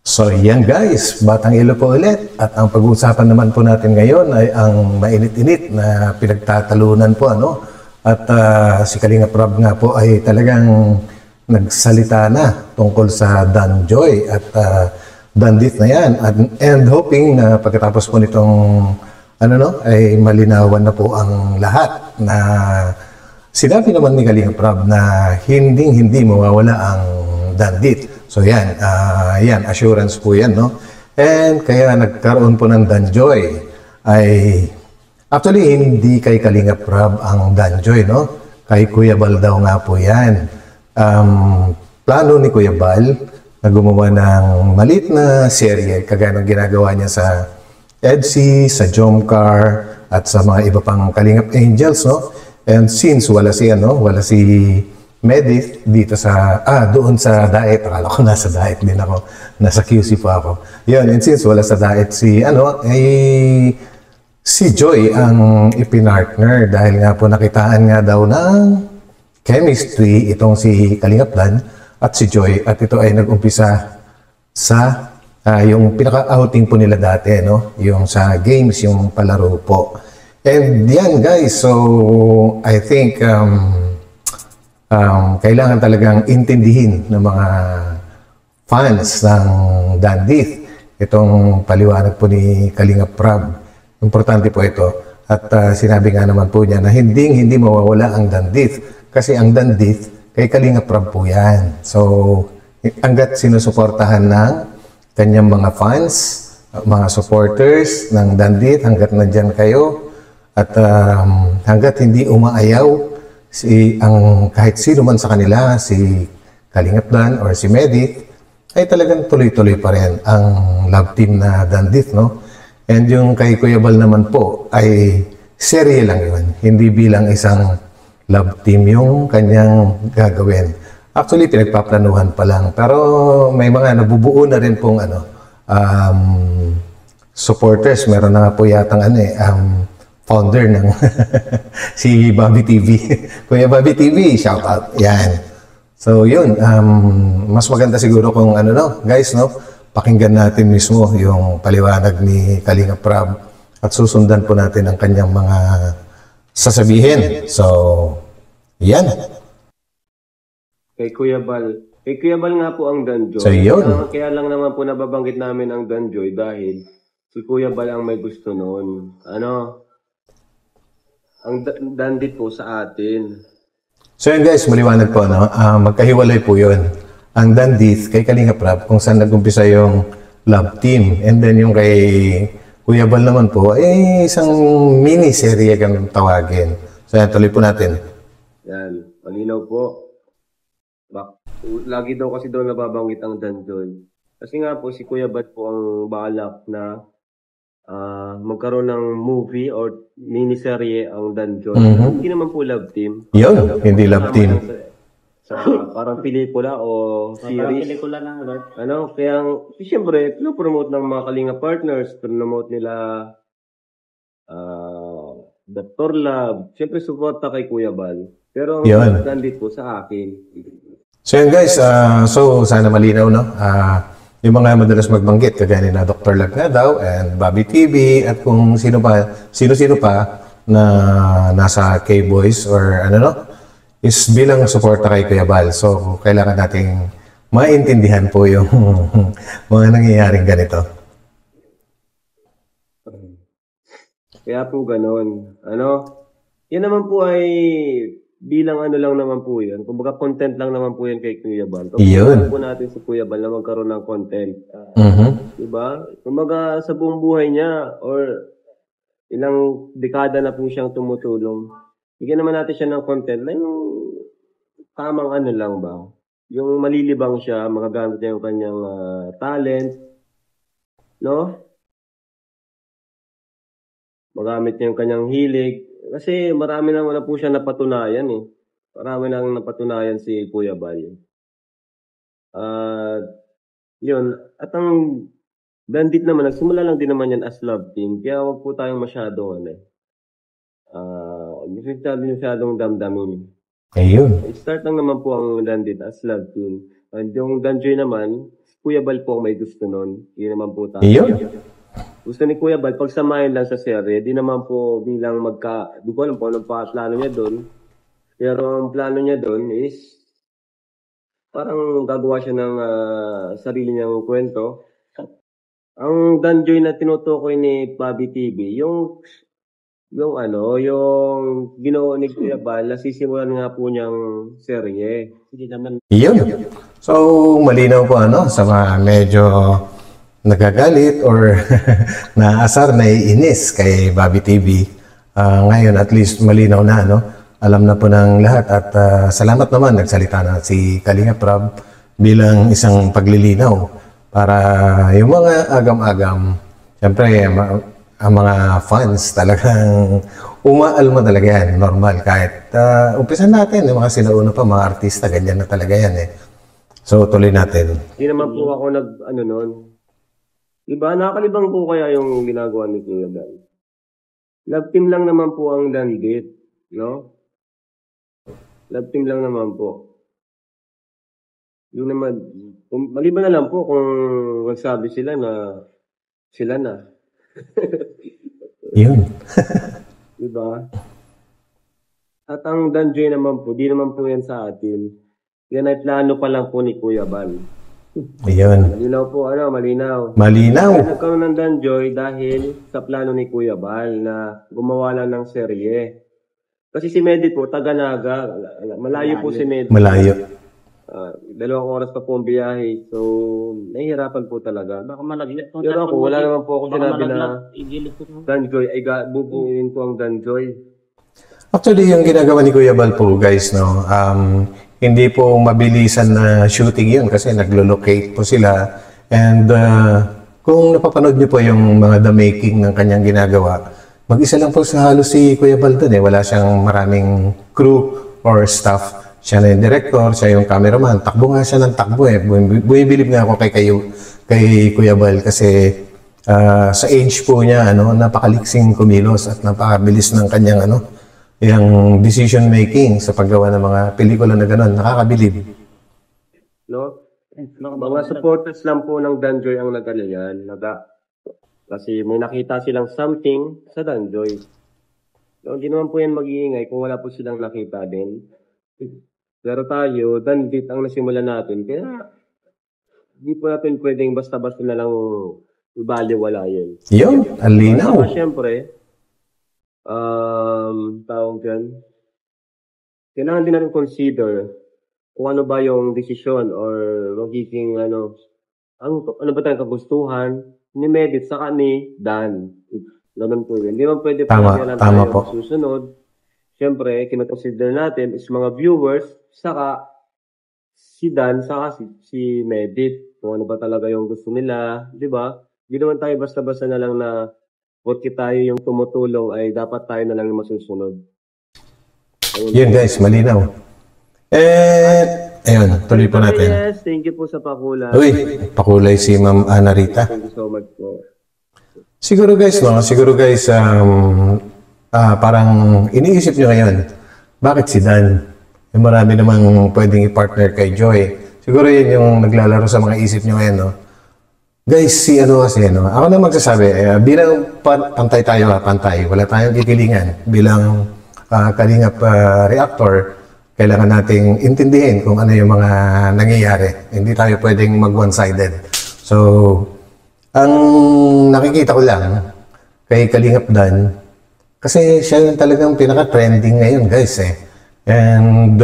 So yan guys, Batang Ilo po ulit. At ang pag-uusapan naman po natin ngayon ay ang mainit-init na pinagtatalunan po. At si Kalinga Prab nga po ay talagang nagsalita na tungkol sa Danjoy at Dandit na yan. And hoping na pagkatapos po nitong ay malinawan na po ang lahat na sinabi naman ni Kalinga Prab na hindi mawawala ang Dandit. So yan, assurance po yan, no? And kaya nagkaroon po ng Danjoy ay actually hindi kay Kalinga Prab ang Danjoy, no? Kay Kuya Bal daw nga po yan. Plano ni Kuya Bal na gumawa ng maliit na serye kagaya ng ginagawa niya sa EDSI, sa Jomcar at sa mga iba pang Kalingap Angels, no? And since wala si Medith dito sa, doon sa Daet. Akala ko nasa Daet din ako. Nasa QC pa ako. Yun, and since wala sa Daet si Joy ang ipinartner dahil nga po nakitaan nga daw ng chemistry itong si Kalingap Dan at si Joy. At ito ay nag-umpisa sa yung pinaka-outing po nila dati, no? Yung sa games, yung palaro po. And yan guys, so I think kailangan talagang intindihin ng mga fans ng Dandit itong paliwanag po ni Kalinga Prab. Importante po ito. At sinabi nga naman po niya na hindi mawawala ang Dandit. Kasi ang Dandit, kay Kalinga Prab po yan. So, hanggat sinusuportahan ng kanyang mga fans, mga supporters ng Dandit, hanggat nandyan kayo, at hanggat hindi umaayaw kahit sino man sa kanila, si Kalingap Dan or si Medith, ay talagang tuloy-tuloy pa rin ang love team na Dandit, no? And yung kay Kuya Bal naman po ay serye lang yun. Hindi bilang isang love team yung kanyang gagawin. Actually, pinagpaplanuhan pa lang. Pero may mga nabubuo na rin pong supporters. Meron na nga po yatang founder ng si Bobby TV. Kuya Bobby TV, shout out. Yan. So yun, mas maganda siguro kung guys, no? Pakinggan natin mismo yung paliwanag ni Kalinga Prab at susundan po natin ang kanyang mga sasabihin. So, yan. Kay Kuya Bal. Kay Kuya Bal nga po ang Danjoy. So yun. Kaya lang naman po nababanggit namin ang Danjoy dahil si Kuya Bal ang may gusto noon. Ang Dandit po sa atin. So yun guys, maliwanag po, no? Magkahiwalay po yun. Ang Dandit kay Kalinga Prab kung saan nag-umpisa yung love team. And then yung kay Kuya Bal naman po, isang mini-serye kang tawagin. So yan, tuloy po natin. Yan, malinaw po. Lagi daw kasi daw nababanggit ang Danjoy. Kasi nga po si Kuya Bal po ang balak na magkaroon ng movie or miniserye ang Danjoy. Hindi naman po love team. Yun, hindi love team. Parang pelikula o series. Parang pelikula na, Lord. Kaya siyempre, promote ng mga Kalinga partners, promote nila Dr. Love. Siyempre, suporta kay Kuya Bal. Pero ang Dandit po sa akin. So yun guys, so sana malinaw, no? Yung mga madalas magbanggit, kagaya na Dr. Love nga daw, and Bobby TV, at kung sino pa na nasa K-Boys or is bilang suporta kay Kuya Bal. So, kailangan nating maintindihan po yung mga nangyayaring ganito. Kaya po ganoon. Yan naman po ay bilang lang naman po yan. Kumbaga content lang naman po yan kay Kuya Bal. Pag po natin si Kuya Bal na magkaroon ng content. Diba? Kumbaga sa buong buhay niya or ilang dekada na po siyang tumutulong. Bigyan naman natin siya ng content na yung tamang lang ba? Yung malilibang siya, magagamit niya yung kanyang talent. No? Magamit niya yung kanyang hilig. Kasi marami naman na po siya napatunayan eh. Marami nang napatunayan si Kuya Bal. Yun. At ang Dandit naman, nagsimula lang din naman yan as love team. Kaya wag po tayong masyadong masyadong damdamin. Ayun. Start lang naman po ang Dandit as love team. And yung Danjoy naman, Kuya Bal po ang may gusto nun. Yun naman po tayo. Iyon. Gusto ni Kuya Bal, pagsamahin lang sa serye, di naman po bilang di ko alam po anong plano niya doon. Pero ang plano niya doon is, parang gagawa siya ng sarili niyang kwento. Ang Danjoy na tinutukoy ni Bobby TV, yung ginoo ni Kuya Bal, nasisimulan nga po niyang serye. Hindi naman. Iyon. So, malinaw po sa mga medyo nagagalit or naasar, naiinis kay Bobby TV. Ngayon, at least malinaw na, alam na po ng lahat. At salamat naman, nagsalita na si Kalinga Prab bilang isang paglilinaw para yung mga agam-agam, siyempre, ang mga fans talagang umaalma talaga yan, normal. Kahit umpisan natin, yung mga sinauna pa, mga artista, ganyan na talaga yan eh. So, tuloy natin. Hindi naman po ako noon. Diba, nakakalibang po kaya yung ginagawa ni Kuya Bal. Love team lang naman po ang Dandit, no? Love team lang naman po. Yung naman, maliban na lang po kung magsabi sila na sila na. Yun. Diba? At ang Danjoy naman po, di naman po yan sa atin. Yan ay plano pa lang po ni Kuya Bal. Ayun. Malinaw po, malinaw. Malinaw. Kaya nagkaroon ng Danjoy dahil sa plano ni Kuya Bal na gumawa lang ng serye. Kasi si Medit po, taga-Naga. Malayo po si Medit. Malayo. 2 oras pa po ang biyahe. So, nahihirapan po talaga. Baka malaglag. Pero ako, wala naman po ako sinabi na Danjoy, ay bubuuin ko ang Danjoy. Actually, yung ginagawa ni Kuya Bal po, guys, hindi po mabilisan na shooting yun kasi naglo-locate po sila. And kung napapanood niyo po yung mga the making ng kanyang ginagawa, mag-isa lang po sa halos si Kuya Bal dun eh. Wala siyang maraming crew or staff. Siya na yung director, siya yung cameraman. Takbo nga siya ng takbo eh. Bumibilib nga ako kay Kuya Bal kasi sa age po niya, napakaliksing kumilos at napakabilis ng kanyang yung decision making sa paggawa ng mga pelikula na gano'n, nakakabilib. No? Mga supporters lang po ng Danjoy ang nagalian. Kasi may nakita silang something sa Danjoy. No, hindi naman po yan mag-iingay kung wala po silang nakita din. Pero tayo, Dandit ang nasimulan natin. Kaya hindi po natin pwedeng basta-basta na lang ibaliwala yun. Yun, ang linaw. Siyempre, tawag yan, kailangan din natin consider kung ano ba yung desisyon or magiging ano ba tayong kagustuhan ni Medit saka ni Dan. Ganun po yun. Hindi man pwede tama po. Susunod. Siyempre, kinoconsider natin is mga viewers saka si Dan saka si Medit. Kung ano ba talaga yung gusto nila. Di ba? Hindi naman tayo basta-basta na lang na porque tayo yung tumutulong ay dapat tayo na lang yung masusunod. Yun guys, malinaw. Ayun, tuloy po natin. Yes, thank you po sa pakulay. Uy, pakulay si Ma'am Ana Rita. Thank you so much po. Siguro guys, parang iniisip nyo ngayon, bakit si Dan? Marami namang pwedeng i-partner kay Joy. Siguro yun yung naglalaro sa mga isip nyo ngayon, Guys, ako na magsasabi, bilang pantay tayo, pantay, wala tayong kikilingan. Bilang Kalingap reactor, kailangan nating intindihin kung ano yung mga nangyayari. Hindi tayo pwedeng mag one-sided. So, ang nakikita ko lang kay Kalingap Dan, kasi siya yung talagang pinaka-trending ngayon, guys, And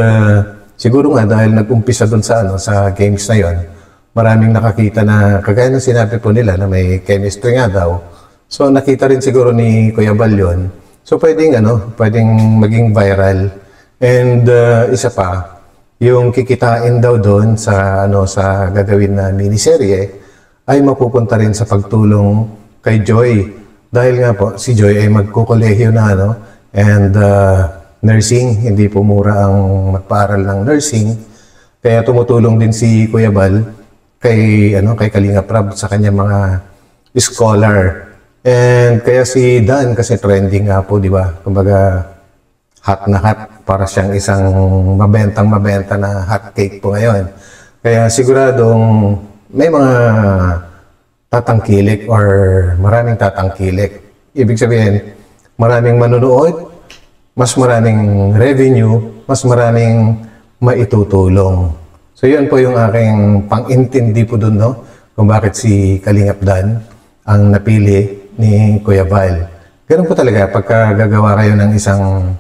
siguro nga dahil nag-umpisa dun sa games na yon, maraming nakakita na, kagaya ng sinabi po nila na may chemistry nga daw. So, nakita rin siguro ni Kuya Bal yun. So, pwedeng maging viral. And isa pa, yung kikitain daw doon sa gagawin na miniserye ay mapupunta rin sa pagtulong kay Joy. Dahil nga po, si Joy ay magkukolehiyo na and nursing, hindi po mura ang magpaaral ng nursing. Kaya tumutulong din si Kuya Bal kay Kalinga Prab sa kanyang mga scholar. And kaya si Dan kasi trending nga po, di ba? Kumbaga hot na hot, para siyang isang mabenta na hot cake po ngayon. Kaya siguradong may mga tatangkilik or maraming tatangkilik. Ibig sabihin, maraming manonood, mas maraming revenue, mas maraming maitutulong. So yun po yung aking pang-intindi po dun, no? Kung bakit si Kalingap Dan ang napili ni Kuya Val. Ganun po talaga, pagka gagawa kayo ng isang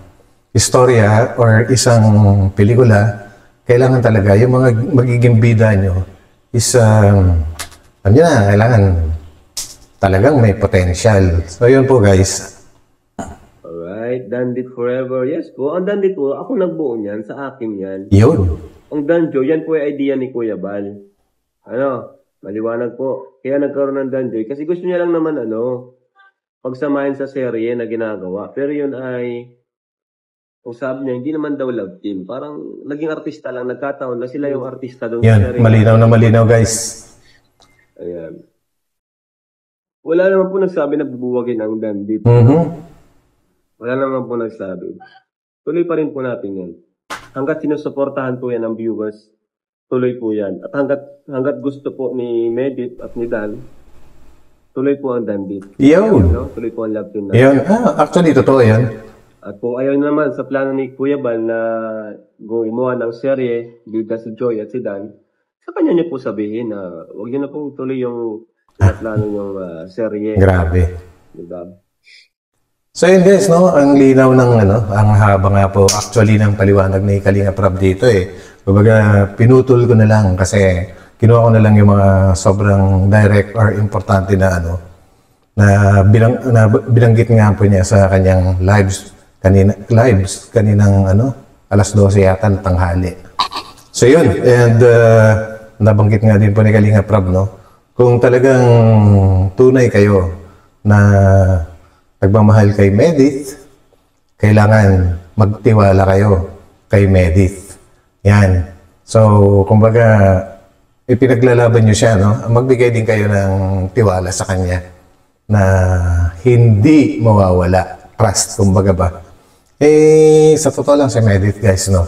istorya or isang pelikula, kailangan talaga yung mga magiging bida nyo is, alam nyo na, kailangan talagang may potential. So yun po guys. Alright, Dandit Forever. Yes po, ang Dandit po, ako nagbuo niyan, sa akin yan. Yun. Ang Danjo, yan po yung idea ni Kuya Bal. Ano, maliwanag po. Kaya nagkaroon ng Danjo. Kasi gusto niya lang naman, pagsamahin sa serye na ginagawa. Pero yun ay, kung sabi niya, hindi naman daw love team. Parang naging artista lang, nagkataon na sila yung artista doon sa Yan, serye. malinaw na malinaw guys. Ayan. Wala naman po nagsabi na bubuwagin ang Dandit. Wala naman po nagsabi. Tuloy pa rin po natin yan. Hanggat sinusuportahan po yan ng viewers, tuloy po yan. At hanggat gusto po ni Medit at ni Dan, tuloy po ang Dandit. Yun. No? Tuloy po ang love team natin. Yun. Actually, totoo yan. At kung ayaw naman sa plano ni Kuya Bal na gumawa ng serye, bida si Joy at si Dan, sa kanya niyo po sabihin na huwag niyo na pong tuloy yung plano yung serye. Grabe. Diba? So yun guys, no, ang linaw ng ang haba nga po actually ng paliwanag ni Kalingap Rab dito eh. Kumbaga pinutol ko na lang kasi kinuha ko na lang yung mga sobrang direct or importante na na binanggit nga po niya sa kanyang lives kaninang alas 12 yata ng tanghali. So yun, and nabanggit nga din po ni Kalingap Rab, no, kung talagang tunay kayo na nagmamahal kay Medit, kailangan magtiwala kayo kay Medit. Yan. So, kumbaga, ipinaglalaban nyo siya, no? Magbigay din kayo ng tiwala sa kanya na hindi mawawala. Trust, kumbaga ba. Sa totoo lang si Medit, guys, no?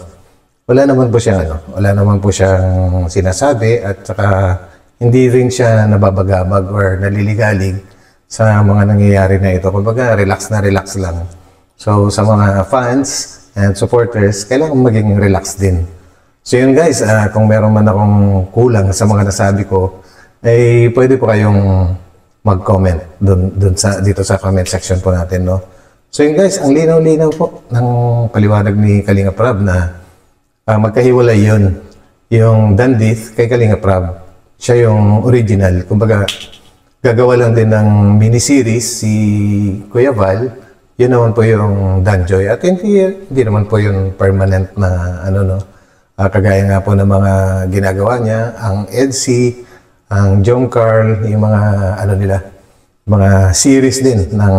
Wala naman po siyang, wala naman po siyang sinasabi at saka hindi rin siya nababagabag or naliligalig sa mga nangyayari na ito. Kumbaga, relax na relax lang. So, sa mga fans and supporters, kailangan maging relax din. So, yun guys, kung meron man akong kulang sa mga nasabi ko, pwede po kayong mag-comment dito sa comment section po natin, no? So, yun guys, ang linaw-linaw po ng paliwanag ni Kalingap Rab na magkahiwalay yun. Yung Dandit kay Kalingap Rab, siya yung original. Kumbaga, gagawa lang din ng miniseries si Kuya Val, yun naman po yung Danjoy. At hindi naman po yung permanent na kagaya nga po ng mga ginagawa niya, ang EDC, ang John Carl, yung mga mga series din ng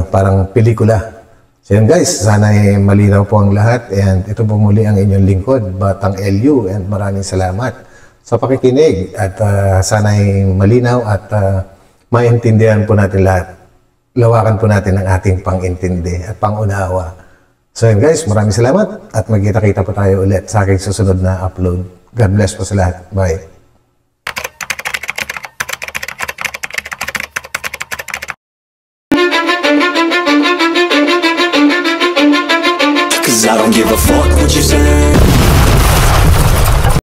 parang pelikula. So yun guys, sana malinaw po ang lahat and ito po muli ang inyong lingkod, Batang LU, and maraming salamat sa pakikinig at sana'y malinaw at maintindihan po natin lahat. Lawakan po natin ang ating pang-intindi at pang-unawa. So yun guys, maraming salamat at magkita-kita po tayo ulit sa aking susunod na upload. God bless po sa lahat. Bye. Cause I don't give a fuck what you say.